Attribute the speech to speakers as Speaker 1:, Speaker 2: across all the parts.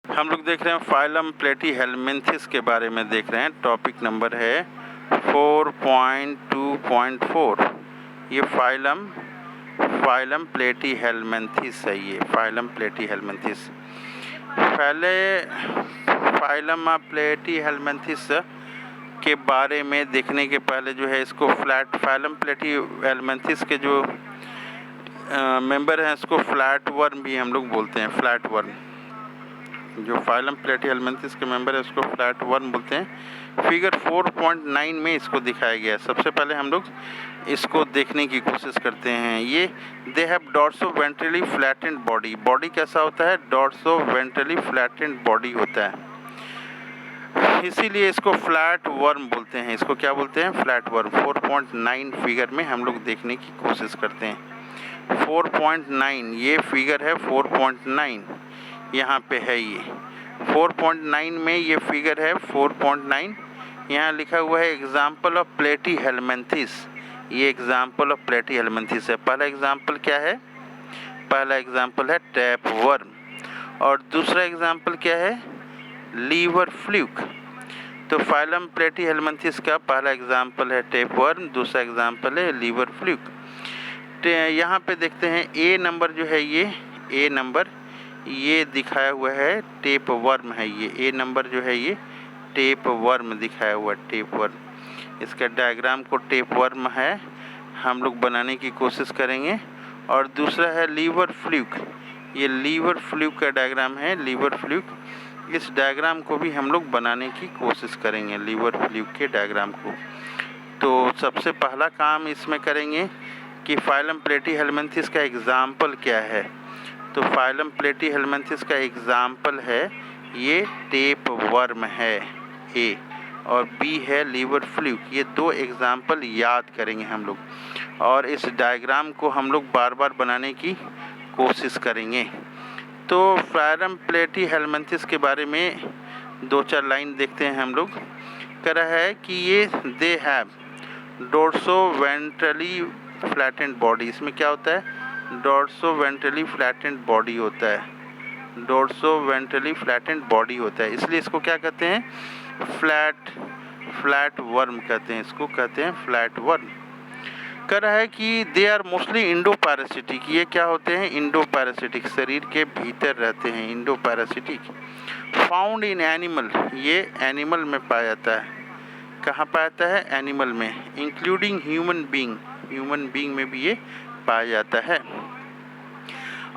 Speaker 1: हम लोग देख रहे हैं फाइलम प्लेटीहेल्मिन्थिस के बारे में देख रहे हैं। टॉपिक नंबर है 4.2.4। ये फाइलम प्लेटीहेल्मिन्थिस है। ये फाइलम प्लेटीहेल्मिन्थिस पहले फाइलम प्लेटीहेल्मिन्थिस के बारे में देखने के पहले जो है इसको फाइलम प्लेटीहेल्मिन्थिस के जो मेंबर हैं इसको फ्लैट वर्म भी हम लोग बोलते हैं। फ्लैट वर्म, जो फाइलम प्लेटीहेल्मिन्थिस के मेंबर है उसको फ्लैट वर्म बोलते हैं। फिगर 4.9 में इसको दिखाया गया है। सबसे पहले हम लोग इसको देखने की कोशिश करते हैं। ये they have dorsoventrally flattened body. Body कैसा होता है? डॉर्सोवेंट्रली फ्लैटेंड बॉडी होता है, इसीलिए इसको फ्लैट वर्म बोलते हैं। इसको क्या बोलते हैं? Flat worm. 4.9 फिगर में हम लोग देखने की कोशिश करते हैं। 4.9 ये फिगर है। 4.9 यहाँ पे है। ये 4.9 में ये फिगर है। 4.9 यहाँ लिखा हुआ है एग्जाम्पल ऑफ प्लेटीहेल्मिन्थिस। ये एग्जाम्पल ऑफ प्लेटीहेल्मिन्थिस है। पहला एग्जाम्पल क्या है? पहला एग्जाम्पल है टैप वर्म और दूसरा एग्जाम्पल क्या है? Liver fluke. तो फाइलम प्लेटीहेल्मिन्थिस का पहला एग्जाम्पल है टैप वर्म, दूसरा एग्जाम्पल है लीवर फ्लूक। यहाँ पे देखते हैं ए नंबर जो है, ये ए नंबर ये दिखाया हुआ है टेप वर्म है। ये ए नंबर जो है ये टेप वर्म दिखाया हुआ है। टेप वर्म, इसका डायग्राम को टेप वर्म है हम लोग बनाने की कोशिश करेंगे। और दूसरा है लीवर फ्लूक। ये लीवर फ्लूक का डायग्राम है। लीवर फ्लूक, इस डायग्राम को भी हम लोग बनाने की कोशिश करेंगे, लीवर फ्लूक के डायग्राम को। तो सबसे पहला काम इसमें करेंगे कि फाइलम प्लेटीहेल्मिन्थिस का एग्जाम्पल क्या है। तो फाइलम प्लेटीहेल्मिन्थिस का एग्जाम्पल है ये टेप वर्म है ए, और बी है लीवर फ्लूक। ये दो एग्जाम्पल याद करेंगे हम लोग और इस डायग्राम को हम लोग बार बार बनाने की कोशिश करेंगे। तो फाइलम प्लेटीहेल्मिन्थिस के बारे में दो चार लाइन देखते हैं हम लोग। कह रहा है कि ये दे हैव डोर्सोवेंट्रली फ्लैटेंड बॉडी। इसमें क्या होता है? डोर्सोवेंट्रली फ्लैटेंड बॉडी होता है। डोर्सोवेंट्रली फ्लैटेंड बॉडी होता है, इसलिए इसको क्या कहते हैं? फ्लैट वर्म कहते हैं। इसको कहते हैं फ्लैट वर्म। कह रहा है कि they are mostly endoparasitic. ये क्या होते हैं? इंडो पैरासिटिक, शरीर के भीतर रहते हैं। Indo parasitic, found in animal. ये एनिमल में पाया जाता है। कहाँ पाया जाता है? एनिमल में, including human being. Human being में भी ये पाया जाता है।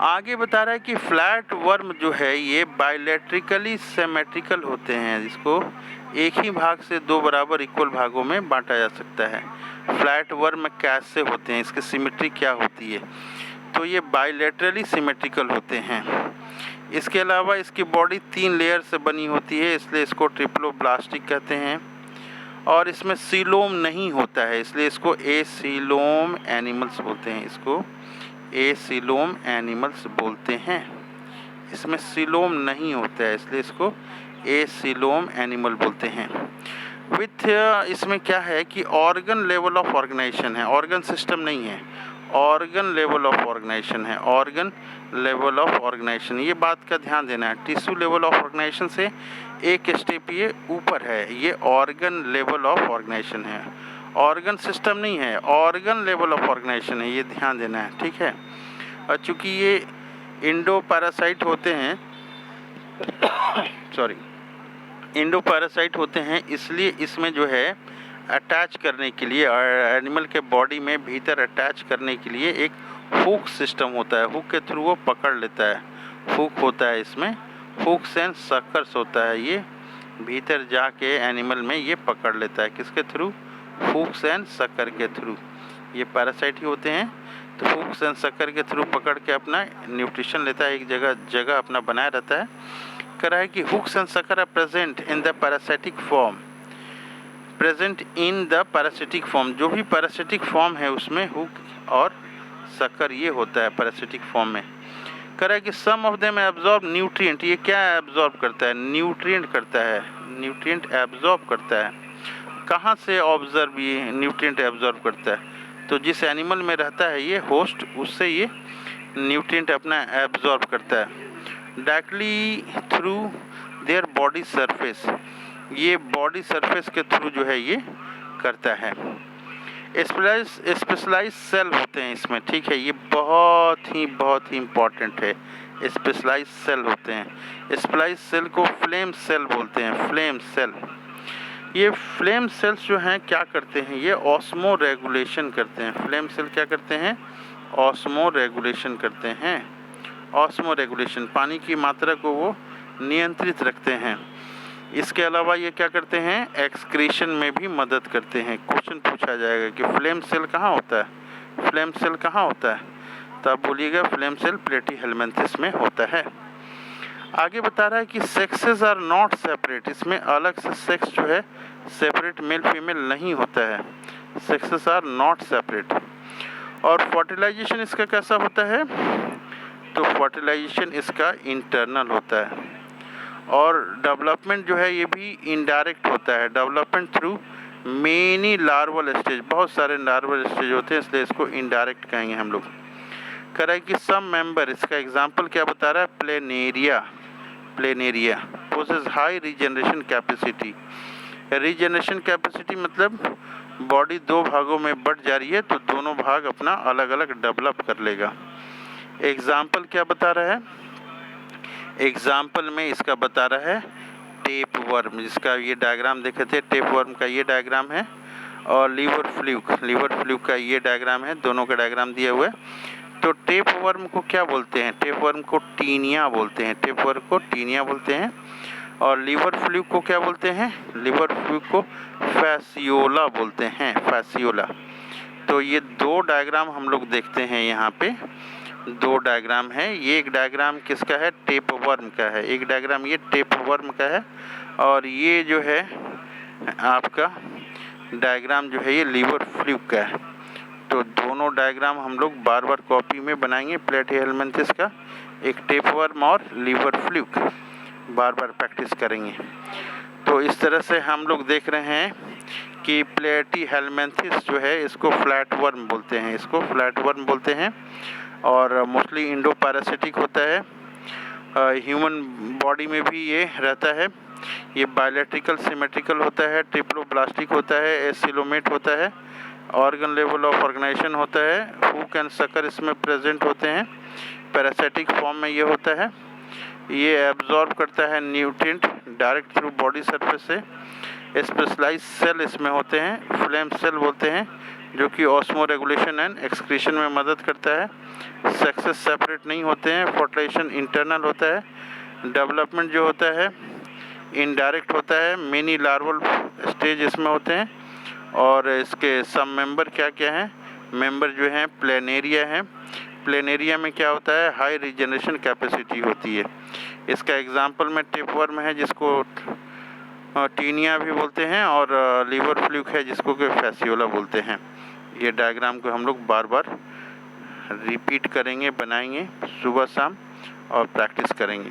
Speaker 1: आगे बता रहा है कि फ्लैट वर्म जो है ये बायलैटरिकली सिमेट्रिकल होते हैं। इसको एक ही भाग से दो बराबर इक्वल भागों में बांटा जा सकता है। फ्लैट वर्म कैसे होते हैं, इसकी सिमेट्री क्या होती है? तो ये बायलैटरली सिमेट्रिकल होते हैं। इसके अलावा इसकी बॉडी 3 लेयर से बनी होती है, इसलिए इसको ट्रिप्लोब्लास्टिक कहते हैं। और इसमें सीलोम नहीं होता है, इसलिए इसको एसीलोम एनिमल्स बोलते हैं। इसको एसीलोम एनिमल्स बोलते हैं। इसमें सीलोम नहीं होता है, इसलिए इसको एसीलोम एनिमल बोलते हैं। विथ इसमें क्या है कि ऑर्गन लेवल ऑफ ऑर्गेनाइजेशन है, ऑर्गन सिस्टम नहीं है, ऑर्गन लेवल ऑफ ऑर्गेनाइजेशन है। ऑर्गन लेवल ऑफ ऑर्गेनाइजेशन, ये बात का ध्यान देना है। टिश्यू लेवल ऑफ ऑर्गेनाइजेशन से एक स्टेप ये ऊपर है, ये ऑर्गन लेवल ऑफ ऑर्गेनाइजेशन है। ऑर्गन सिस्टम नहीं है, ऑर्गन लेवल ऑफ ऑर्गेनाइजेशन है, ये ध्यान देना है, ठीक है। और चूँकि ये इंडो पैरासाइट होते हैं सॉरी इंडो पैरासाइट होते हैं, इसलिए इसमें जो है अटैच करने के लिए एनिमल के बॉडी में भीतर अटैच करने के लिए एक हुक सिस्टम होता है। हुक के थ्रू वो पकड़ लेता है। हुक होता है इसमें, हुक्स एंड सकर्स होता है। ये भीतर जाके एनिमल में ये पकड़ लेता है। किसके थ्रू? हुक्स एंड सकर के थ्रू। ये पैरासाइट ही होते हैं, तो हुक्स एंड सकर के थ्रू पकड़ के अपना न्यूट्रिशन लेता है, एक जगह अपना बनाया रहता है। कह रहा है कि hooks and sucker are present in the parasitic form. Present in the parasitic form, जो भी पैरासिटिक फॉर्म है उसमें हुक और सकर ये होता है पैरासिटिक फॉर्म में। कह रहा है कि सम ऑफ देम एब्जॉर्ब न्यूट्रिएंट। ये क्या एब्जॉर्ब करता है? न्यूट्रिएंट करता है, न्यूट्रिएंट एब्जॉर्ब करता है। कहाँ से ऑब्जर्व ये न्यूट्रिएंट एब्जॉर्ब करता है? तो जिस एनिमल में रहता है ये होस्ट, उससे ये न्यूट्रिएंट अपना एब्जॉर्ब करता है। Directly through their body surface, ये बॉडी सरफेस के थ्रू जो है ये करता है। स्पेशलाइज सेल होते हैं इसमें, ठीक है, ये बहुत ही इम्पॉर्टेंट है। स्पेशलाइज सेल होते हैं। स्पेशलाइज सेल को फ्लेम सेल बोलते हैं, फ्लेम सेल। ये फ्लेम सेल्स जो हैं क्या करते हैं, ये ऑस्मो रेगुलेशन करते हैं। फ्लेम सेल क्या करते हैं, ऑस्मो रेगुलेशन करते हैं। ऑस्मो रेगुलेशन, पानी की मात्रा को वो नियंत्रित रखते हैं। इसके अलावा ये क्या करते हैं, एक्सक्रीशन में भी मदद करते हैं। क्वेश्चन पूछा जाएगा कि फ्लेम सेल कहाँ होता है, फ्लेम सेल कहाँ होता है, तो आप बोलिएगा फ्लेम सेल प्लेटीहेलमिन्थेस में होता है। आगे बता रहा है कि सेक्सेस आर नॉट सेपरेट, इसमें अलग से सेक्स जो है सेपरेट मेल फीमेल नहीं होता है, सेक्सेस आर नॉट सेपरेट। और फर्टिलाइजेशन इसका कैसा होता है, तो फर्टिलाइजेशन इसका इंटरनल होता है। और डेवलपमेंट जो है ये भी इनडायरेक्ट होता है, development through many larval stage, बहुत सारे लार्वल स्टेज होते हैं, इसलिए इसको इनडायरेक्ट कहेंगे हम लोग। कह रहा है कि सम मेंबर, इसका एग्जांपल क्या बता रहा है, planaria, planaria possess high regeneration capacity. Regeneration capacity मतलब बॉडी दो भागों में बट जा रही है तो दोनों भाग अपना अलग अलग डेवलप कर लेगा। एग्जाम्पल क्या बता रहा है, एग्जाम्पल में इसका बता रहा है टेप वर्म, जिसका ये डायग्राम देखे थे, टेप वर्म का ये डायग्राम है, और लीवर फ्लूक का ये डायग्राम है, दोनों का डायग्राम दिया हुआ है। तो टेप वर्म को क्या बोलते हैं, टेप वर्म को टीनिया बोलते हैं, टेप वर्म को टीनिया बोलते हैं। और लीवर फ्लूक को क्या बोलते हैं, लीवर फ्लूक को फैसियोला बोलते हैं, फैसियोला। तो ये दो डायग्राम हम लोग देखते हैं, यहाँ पे दो डायग्राम है। ये एक डायग्राम किसका है, टेप वर्म का है, एक डायग्राम ये टेप वर्म का है, और ये जो है आपका डायग्राम जो है ये लीवर फ्लूक का है। तो दोनों डायग्राम हम लोग बार बार कॉपी में बनाएंगे प्लेटीहेलमिन्थेस का, एक टेप वर्म और लीवर फ्लूक, बार बार प्रैक्टिस करेंगे। तो इस तरह से हम लोग देख रहे हैं कि प्लेटीहेलमिन्थेस जो है इसको फ्लैट वर्म बोलते हैं, इसको फ्लैट वर्म बोलते हैं, और मोस्टली इंडो पैरासिटिक होता है। ह्यूमन बॉडी में भी ये रहता है। ये बायोलैट्रिकल सिमेट्रिकल होता है, ट्रिप्लोब्लास्टिक होता है, एसिलोमेट होता है, ऑर्गन लेवल ऑफ ऑर्गेनाइजेशन होता है, हुक एंड सकर इसमें प्रेजेंट होते हैं, पैरासिटिक फॉर्म में ये होता है। ये एब्जॉर्ब करता है nutrient direct through body surface से। स्पेशलाइज सेल इसमें होते हैं, फ्लेम सेल बोलते हैं, जो कि ऑस्मो रेगुलेशन एंड एक्सक्रीशन में मदद करता है। सेक्सेस सेपरेट नहीं होते हैं, फर्टिलाइजेशन इंटरनल होता है, डेवलपमेंट जो होता है इनडायरेक्ट होता है, मेनी लार्वल स्टेज इसमें होते हैं। और इसके सब मेंबर क्या क्या हैं, मेंबर जो हैं प्लेनेरिया हैं। प्लेनेरिया में क्या होता है, हाई रीजनरेशन कैपेसिटी होती है। इसका एग्जांपल में टेप वर्म है जिसको टीनिया भी बोलते हैं, और लीवर फ्लूक है जिसको कि फैसियोला बोलते हैं। ये डायग्राम को हम लोग बार बार रिपीट करेंगे, बनाएंगे सुबह शाम और प्रैक्टिस करेंगे।